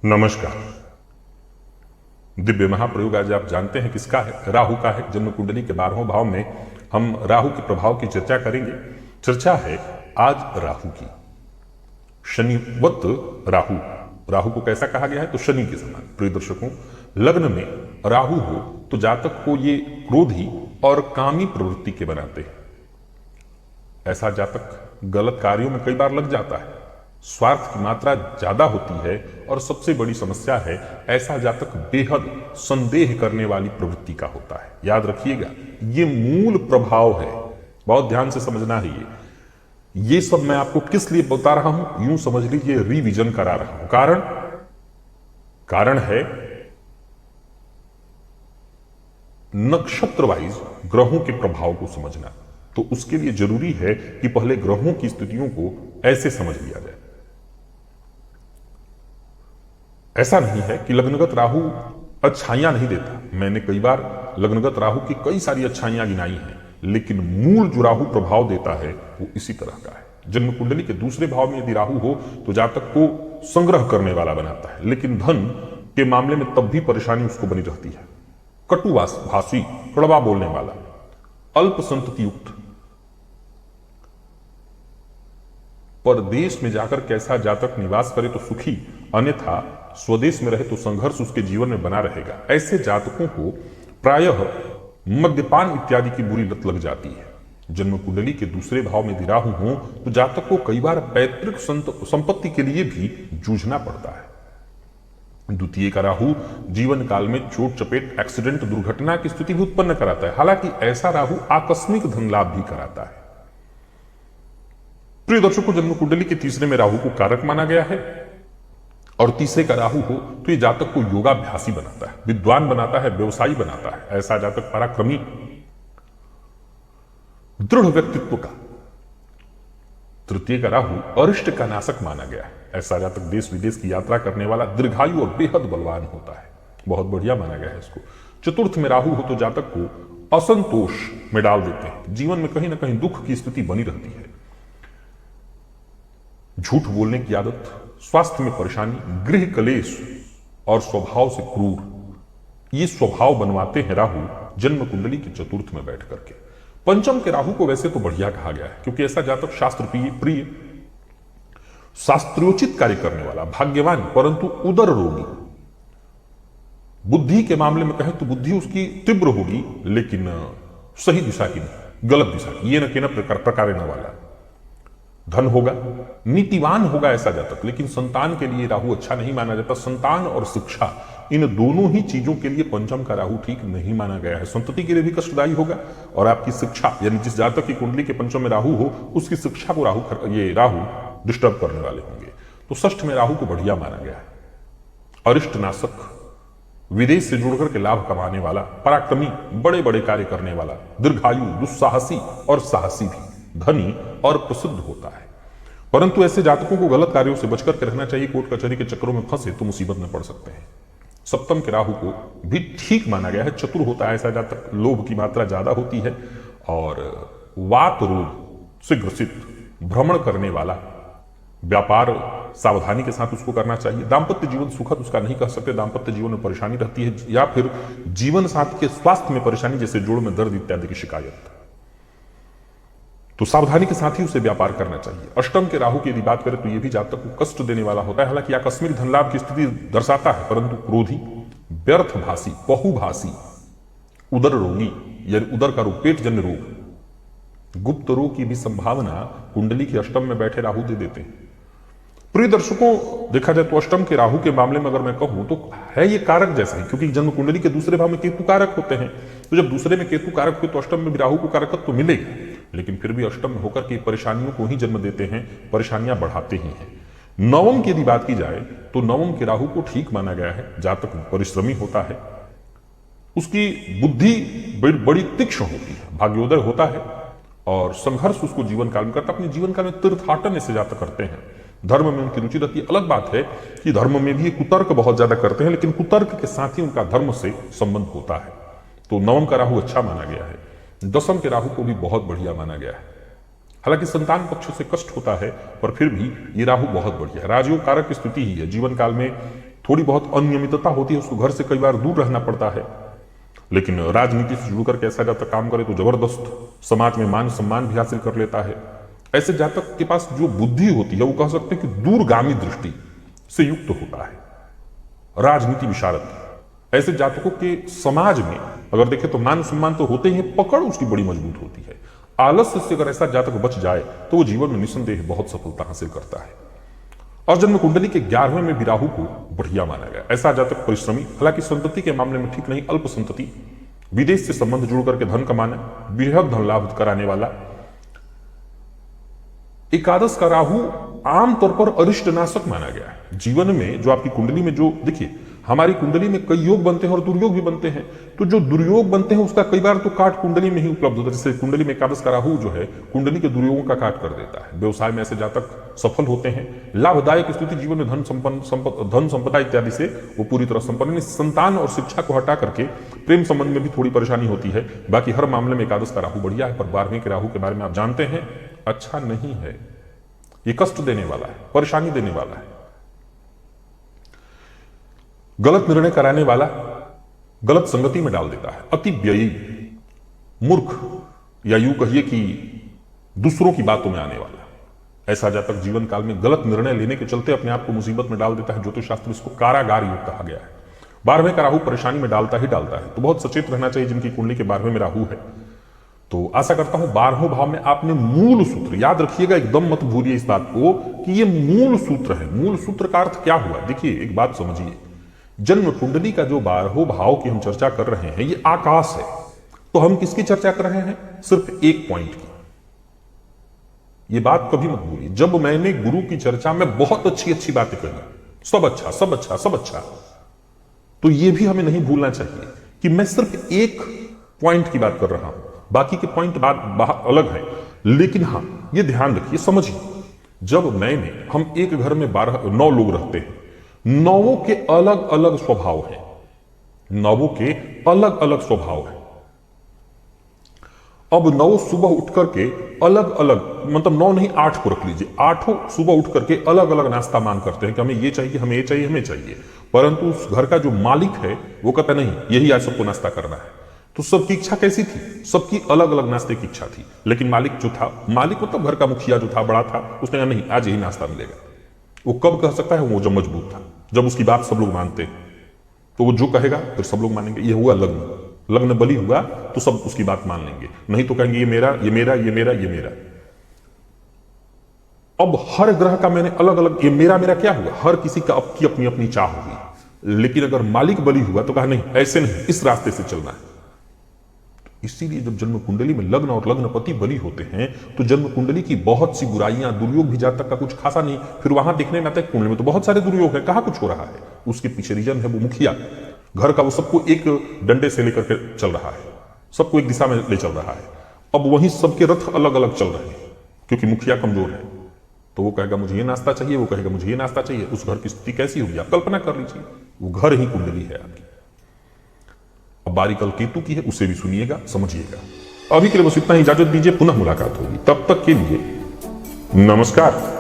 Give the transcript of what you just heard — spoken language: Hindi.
नमस्कार। दिव्य महाप्रयोग आज आप जानते हैं किसका है? राहु का है। जन्म कुंडली के 12वें भाव में हम राहु के प्रभाव की चर्चा करेंगे। चर्चा है आज राहु की। शनिवत राहु, राहु को कैसा कहा गया है? तो शनि के समान। प्रिय दर्शकों, लग्न में राहु हो तो जातक को ये क्रोधी और कामी प्रवृत्ति के बनाते हैं। ऐसा जातक गलत कार्यों में कई बार लग जाता है, स्वार्थ की मात्रा ज्यादा होती है और सबसे बड़ी समस्या है ऐसा जातक बेहद संदेह करने वाली प्रवृत्ति का होता है। याद रखिएगा, ये मूल प्रभाव है, बहुत ध्यान से समझना है। ये सब मैं आपको किस लिए बता रहा हूं, यूं समझ लीजिए रिवीजन करा रहा हूं। कारण है नक्षत्र वाइज ग्रहों के प्रभाव को समझना। तो उसके लिए जरूरी है कि पहले ग्रहों की स्थितियों को ऐसे समझ लिया जाए। ऐसा नहीं है कि लग्नगत राहु अच्छाइयां नहीं देता। मैंने कई बार लग्नगत राहु की कई सारी अच्छाइयां गिनाई हैं, लेकिन मूल जो राहु प्रभाव देता है वो इसी तरह का है। जन्म कुंडली के दूसरे भाव में यदि राहु हो तो जातक को संग्रह करने वाला बनाता है, लेकिन धन के मामले में तब भी परेशानी उसको बनी रहती है। कटुवास भाषी, कड़वा बोलने वाला, अल्प संतति युक्त, परदेश में जाकर कैसा जातक निवास करे तो सुखी, अन्यथा स्वदेश में रहे तो संघर्ष उसके जीवन में बना रहेगा। ऐसे जातकों को प्रायः मद्यपान इत्यादि की बुरी लत लग जाती है। जन्म कुंडली के दूसरे भाव में यदि राहु हो तो जातक को कई बार पैतृक संपत्ति के लिए भी जूझना पड़ता है। द्वितीय का राहु जीवन काल में चोट चपेट, एक्सीडेंट, दुर्घटना की स्थिति भी उत्पन्न कराता है। हालांकि ऐसा राहु आकस्मिक धन लाभ भी कराता है। प्रिय दर्शकों, जन्म कुंडली के तीसरे में राहु को कारक माना गया है और तीसरे का राहु हो तो ये जातक को योगाभ्यासी बनाता है, विद्वान बनाता है, व्यवसायी बनाता है। ऐसा जातक पराक्रमी, दृढ़ व्यक्तित्व का। तृतीय का राहु अरिष्ट का नाशक माना गया है। ऐसा जातक देश विदेश की यात्रा करने वाला, दीर्घायु और बेहद बलवान होता है। बहुत बढ़िया माना गया है इसको। चतुर्थ में राहु हो तो जातक को असंतोष में डाल देते हैं। जीवन में कहीं ना कहीं दुख की स्थिति बनी रहती है। झूठ बोलने की आदत, स्वास्थ्य में परेशानी, गृह कलेश और स्वभाव से क्रूर, ये स्वभाव बनवाते हैं राहु जन्म कुंडली के चतुर्थ में बैठ करके। पंचम के राहु को वैसे तो बढ़िया कहा गया है, क्योंकि ऐसा जातक शास्त्र प्रिय, शास्त्रोचित कार्य करने वाला, भाग्यवान, परंतु उदर रोगी। बुद्धि के मामले में कहें तो बुद्धि उसकी तीव्र होगी, लेकिन सही दिशा की नहीं, गलत दिशा की, ये न के न प्रकार न वाला। धन होगा, नीतिवान होगा ऐसा जातक, लेकिन संतान के लिए राहु अच्छा नहीं माना जाता। संतान और शिक्षा, इन दोनों ही चीजों के लिए पंचम का राहु ठीक नहीं माना गया है। संतति के लिए भी कष्टदायी होगा और आपकी शिक्षा, यानी जिस जातक की कुंडली के पंचम में राहु हो उसकी शिक्षा को राहु डिस्टर्ब करने वाले होंगे। तो षष्ठ में राहु को बढ़िया माना गया है। अरिष्ट नाशक, विदेश से जुड़कर के लाभ कमाने वाला, पराक्रमी, बड़े बड़े कार्य करने वाला, दीर्घायु, दुस्साहसी और साहसी भी, धनी और प्रसिद्ध होता है। परंतु ऐसे जातकों को गलत कार्यों से बचकर के रहना चाहिए। कोर्ट कचहरी के चक्रों में फंसे तो मुसीबत में पड़ सकते हैं। सप्तम के राहु को भी ठीक माना गया है। चतुर होता है ऐसा जातक, लोभ की मात्रा ज्यादा होती है और वात रोग से ग्रसित, भ्रमण करने वाला, व्यापार सावधानी के साथ उसको करना चाहिए। दाम्पत्य जीवन सुखद उसका नहीं कह सकते, दाम्पत्य जीवन में परेशानी रहती है, या फिर जीवन साथी के स्वास्थ्य में परेशानी, जैसे जोड़ में दर्द इत्यादि की शिकायत, तो सावधानी के साथ ही उसे व्यापार करना चाहिए। अष्टम के राहु की यदि बात करें तो यह भी जातक को कष्ट देने वाला होता है। हालांकि आकस्मिक धन लाभ की स्थिति दर्शाता है, परंतु क्रोधी, व्यर्थभाषी, बहुभाषी, उदर रोगी, यानी उदर का रोग, पेट जन्य रोग, गुप्त रोग की भी संभावना कुंडली के अष्टम में बैठे राहु दे देते हैं। प्रिय दर्शकों, देखा जाए तो अष्टम के राहु के मामले में अगर मैं कहूं तो है ये कारक जैसा ही, क्योंकि जन्म कुंडली के दूसरे भाव में केतु कारक होते हैं। तो जब दूसरे में केतु कारक हुए तो अष्टम में भी राहु को कारकत्व तो मिलेगा, लेकिन फिर भी अष्टम में होकर के परेशानियों को ही जन्म देते हैं, परेशानियां बढ़ाते ही हैं। नवम की यदि बात की जाए तो नवम के राहु को ठीक माना गया है। जातक परिश्रमी होता है, उसकी बुद्धि बड़ी तीक्ष्ण होती है, भाग्योदय होता है और संघर्ष उसको जीवन काल में करता। अपने जीवन काल में तीर्थाटन ऐसे जातक करते हैं। धर्म में उनकी रुचि रहती है। अलग बात है कि धर्म में भी कुतर्क बहुत ज्यादा करते हैं, लेकिन कुतर्क के साथ ही उनका धर्म से संबंध होता है। तो नवम का राहु अच्छा माना गया है। दसम के राहु को भी बहुत बढ़िया माना गया है। हालांकि संतान पक्ष से कष्ट होता है, पर फिर भी ये राहु बहुत बढ़िया है। राजयोग कारक की स्थिति ही है। जीवन काल में थोड़ी बहुत अनियमितता होती है, उसको घर से कई बार दूर रहना पड़ता है, लेकिन राजनीति से जुड़ करके ऐसा जातक काम करे तो जबरदस्त समाज में मान सम्मान भी हासिल कर लेता है। ऐसे जातक के पास जो बुद्धि होती है वो कह सकते हैं कि दूरगामी दृष्टि से युक्त होता है, राजनीति विशारद। ऐसे जातकों के समाज में अगर देखें तो मान सम्मान तो होते ही, पकड़ उसकी बड़ी मजबूत होती है। आलस्य से अगर ऐसा जातक बच जाए तो वो जीवन में निस्संदेह बहुत सफलता हासिल करता है। और जन्म कुंडली के 11वें में भी राहु को बढ़िया माना गया। ऐसा जातक परिश्रमी, हालांकि संतति के मामले में ठीक नहीं, अल्प संतति, विदेश से संबंध जुड़ करके धन कमाना, बृहद धन लाभ कराने वाला। एकादश का राहु आमतौर पर अरिष्ट नाशक माना गया है। जीवन में जो आपकी कुंडली में जो देखिए, हमारी कुंडली में कई योग बनते हैं और दुर्योग भी बनते हैं, तो जो दुर्योग बनते हैं उसका कई बार तो काट कुंडली में ही उपलब्ध होता है। जैसे कुंडली में एकादश का राहु जो है कुंडली के दुर्योगों का काट कर देता है। व्यवसाय में ऐसे जातक सफल होते हैं, लाभदायक स्थिति जीवन में धन संपदा इत्यादि से वो पूरी तरह संपन्न। संतान और शिक्षा को हटा करके प्रेम संबंध में भी थोड़ी परेशानी होती है। बाकी हर मामले में एकादश का राहु बढ़िया है। पर 12वें के राहु के बारे में आप जानते हैं, अच्छा नहीं है, ये कष्ट देने वाला है, परेशानी देने वाला है, गलत निर्णय कराने वाला, गलत संगति में डाल देता है, अति व्ययी, मूर्ख, या यूं कहिए कि दूसरों की बातों में आने वाला। ऐसा जातक जीवन काल में गलत निर्णय लेने के चलते अपने आप को मुसीबत में डाल देता है। ज्योतिष शास्त्र इसको कारागार योग कहा गया है। 12वें का राहु परेशानी में डालता ही डालता है, तो बहुत सचेत रहना चाहिए जिनकी कुंडली के 12वें में राहु है। तो आशा करता हूं 12वें भाव में आपने मूल सूत्र याद रखिएगा, एकदम मत भूलिए इस बात को कि ये मूल सूत्र है। मूल सूत्र का अर्थ क्या हुआ? देखिए एक बात समझिए, जन्म कुंडली का जो 12वें भाव की हम चर्चा कर रहे हैं ये आकाश है। तो हम किसकी चर्चा कर रहे हैं? सिर्फ एक पॉइंट की। ये बात कभी मत भूलिए। जब मैंने गुरु की चर्चा में बहुत अच्छी अच्छी बातें कही, सब अच्छा सब अच्छा सब अच्छा, तो ये भी हमें नहीं भूलना चाहिए कि मैं सिर्फ एक पॉइंट की बात कर रहा हूं, बाकी के पॉइंट बात अलग है। लेकिन हां ये ध्यान रखिए, समझिए, जब हम एक घर में 9 लोग रहते हैं, 9 के अलग अलग स्वभाव हैं, 9 के अलग अलग स्वभाव हैं। अब 9 सुबह उठ करके अलग अलग, मतलब 9 नहीं 8 को रख लीजिए, 8 सुबह उठ करके अलग अलग नाश्ता मांग करते हैं कि हमें ये चाहिए, हमें ये चाहिए, हमें चाहिए। परंतु उस घर का जो मालिक है वो कहता नहीं यही आज सबको नाश्ता करना है। तो सबकी इच्छा कैसी थी? सबकी अलग अलग नाश्ते की इच्छा थी, लेकिन मालिक जो था, मालिक मतलब घर का मुखिया जो था, बड़ा था, उसने कहा नहीं आज यही नाश्ता मिलेगा। वो कब कह सकता है? वो जब मजबूत था, जब उसकी बात सब लोग मानते हैं, तो वो जो कहेगा फिर सब लोग मानेंगे। ये हुआ लग्न, लग्न बलि हुआ तो सब उसकी बात मान लेंगे, नहीं तो कहेंगे ये मेरा ये मेरा ये मेरा ये मेरा। अब हर ग्रह का मैंने अलग अलग, ये मेरा मेरा क्या हुआ? हर किसी का अपनी अपनी अपनी चाह होगी। लेकिन अगर मालिक बलि हुआ तो कहा नहीं ऐसे नहीं, इस रास्ते से चलना है। इसीलिए जब जन्म कुंडली में लग्न और लग्नपति बलि होते हैं तो जन्म कुंडली की बहुत सी बुराइयां, दुर्योग भी जातक का कुछ खासा नहीं, फिर वहां देखने में आता है कुंडली में तो बहुत सारे दुर्योग है, कहां कुछ हो रहा है। उसके पीछे रीजन है वो मुखिया घर का, वो सबको एक डंडे से लेकर के चल रहा है, सबको एक दिशा में ले चल रहा है। अब वहीं सबके रथ अलग अलग चल रहे हैं क्योंकि मुखिया कमजोर है। तो वो कहेगा मुझे ये नाश्ता चाहिए, वो कहेगा मुझे ये नाश्ता चाहिए। उस घर की स्थिति कैसी होगी आप कल्पना कर लीजिए। वो घर ही कुंडली है आपकी। अब बारी कल केतु की है, उसे भी सुनिएगा, समझिएगा। अभी के लिए बस इतना ही, इजाजत दीजिए, पुनः मुलाकात होगी। तब तक के लिए नमस्कार।